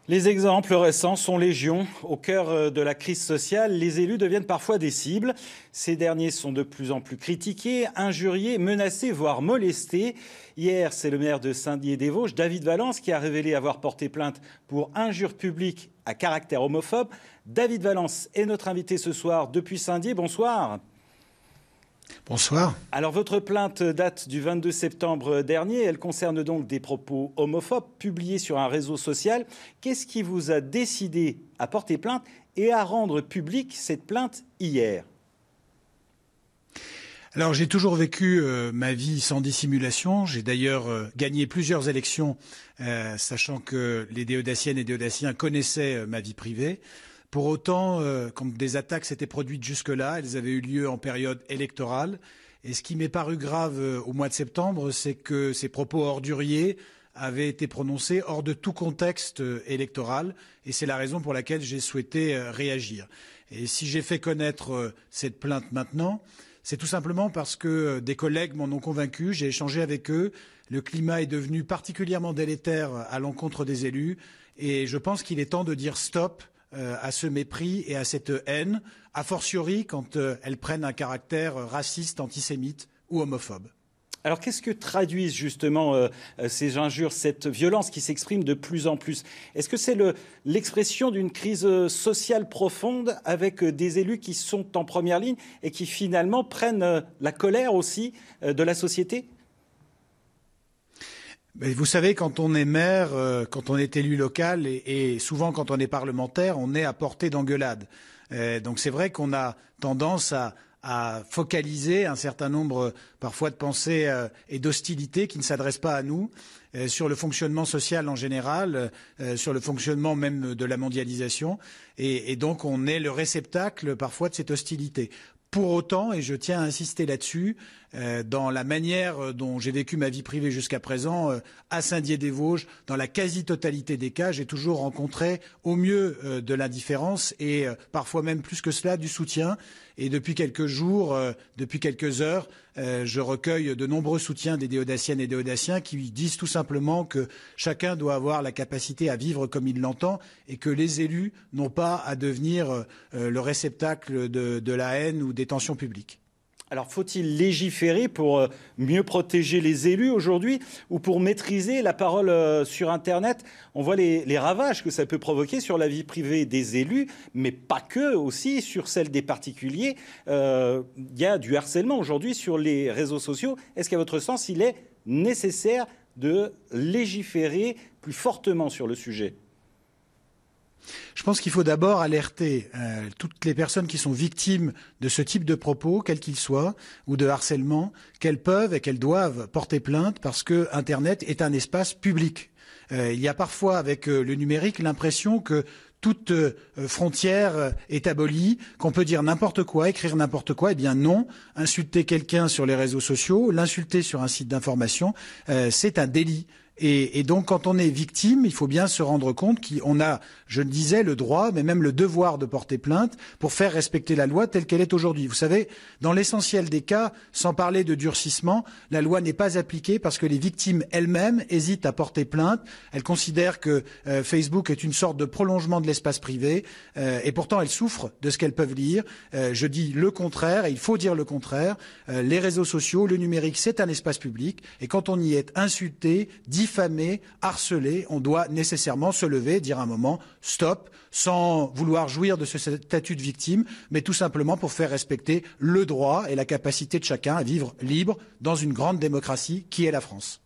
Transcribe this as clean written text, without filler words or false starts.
Les exemples récents sont légion. Au cœur de la crise sociale, les élus deviennent parfois des cibles. Ces derniers sont de plus en plus critiqués, injuriés, menacés, voire molestés. Hier, c'est le maire de Saint-Dié-des-Vosges, David Valence, qui a révélé avoir porté plainte pour injure publique à caractère homophobe. David Valence est notre invité ce soir depuis Saint-Dié. Bonsoir. Bonsoir. Alors votre plainte date du 22 septembre dernier. Elle concerne donc des propos homophobes publiés sur un réseau social. Qu'est-ce qui vous a décidé à porter plainte et à rendre publique cette plainte hier ? Alors j'ai toujours vécu ma vie sans dissimulation. J'ai d'ailleurs gagné plusieurs élections, sachant que les déodaciennes et déodaciens connaissaient ma vie privée. Pour autant, quand des attaques s'étaient produites jusque-là, elles avaient eu lieu en période électorale. Et ce qui m'est paru grave au mois de septembre, c'est que ces propos orduriers avaient été prononcés hors de tout contexte électoral. Et c'est la raison pour laquelle j'ai souhaité réagir. Et si j'ai fait connaître cette plainte maintenant, c'est tout simplement parce que des collègues m'en ont convaincu. J'ai échangé avec eux. Le climat est devenu particulièrement délétère à l'encontre des élus. Et je pense qu'il est temps de dire stop à ce mépris et à cette haine, a fortiori quand elles prennent un caractère raciste, antisémite ou homophobe. Alors qu'est-ce que traduisent justement ces injures, cette violence qui s'exprime de plus en plus ? Est-ce que c'est l'expression d'une crise sociale profonde avec des élus qui sont en première ligne et qui finalement prennent la colère aussi de la société ? Vous savez, quand on est maire, quand on est élu local et souvent quand on est parlementaire, on est à portée d'engueulade. Donc c'est vrai qu'on a tendance à focaliser un certain nombre parfois de pensées et d'hostilités qui ne s'adressent pas à nous, sur le fonctionnement social en général, sur le fonctionnement même de la mondialisation. Et donc on est le réceptacle parfois de cette hostilité. Pour autant, et je tiens à insister là-dessus, dans la manière dont j'ai vécu ma vie privée jusqu'à présent, à Saint-Dié-des-Vosges, dans la quasi-totalité des cas, j'ai toujours rencontré au mieux de l'indifférence et parfois même plus que cela, du soutien. Et depuis quelques jours, depuis quelques heures, je recueille de nombreux soutiens des déodaciennes et déodaciens qui disent tout simplement que chacun doit avoir la capacité à vivre comme il l'entend et que les élus n'ont pas à devenir le réceptacle de la haine ou des tensions publiques. Alors, faut-il légiférer pour mieux protéger les élus aujourd'hui ou pour maîtriser la parole sur Internet ? On voit les ravages que ça peut provoquer sur la vie privée des élus, mais pas que, aussi sur celle des particuliers. Il y a du harcèlement aujourd'hui sur les réseaux sociaux. Est-ce qu'à votre sens, il est nécessaire de légiférer plus fortement sur le sujet ? Je pense qu'il faut d'abord alerter toutes les personnes qui sont victimes de ce type de propos, quels qu'ils soient, ou de harcèlement, qu'elles peuvent et qu'elles doivent porter plainte parce que Internet est un espace public. Il y a parfois avec le numérique l'impression que toute frontière est abolie, qu'on peut dire n'importe quoi, écrire n'importe quoi. Eh bien non, insulter quelqu'un sur les réseaux sociaux, l'insulter sur un site d'information, c'est un délit. Et donc, quand on est victime, il faut bien se rendre compte qu'on a, je le disais, le droit, mais même le devoir de porter plainte pour faire respecter la loi telle qu'elle est aujourd'hui. Vous savez, dans l'essentiel des cas, sans parler de durcissement, la loi n'est pas appliquée parce que les victimes elles-mêmes hésitent à porter plainte. Elles considèrent que Facebook est une sorte de prolongement de l'espace privé et pourtant elles souffrent de ce qu'elles peuvent lire. Je dis le contraire et il faut dire le contraire. Les réseaux sociaux, le numérique, c'est un espace public et quand on y est insulté, diffamé, harcelé, on doit nécessairement se lever, dire un moment stop, sans vouloir jouir de ce statut de victime, mais tout simplement pour faire respecter le droit et la capacité de chacun à vivre libre dans une grande démocratie qui est la France.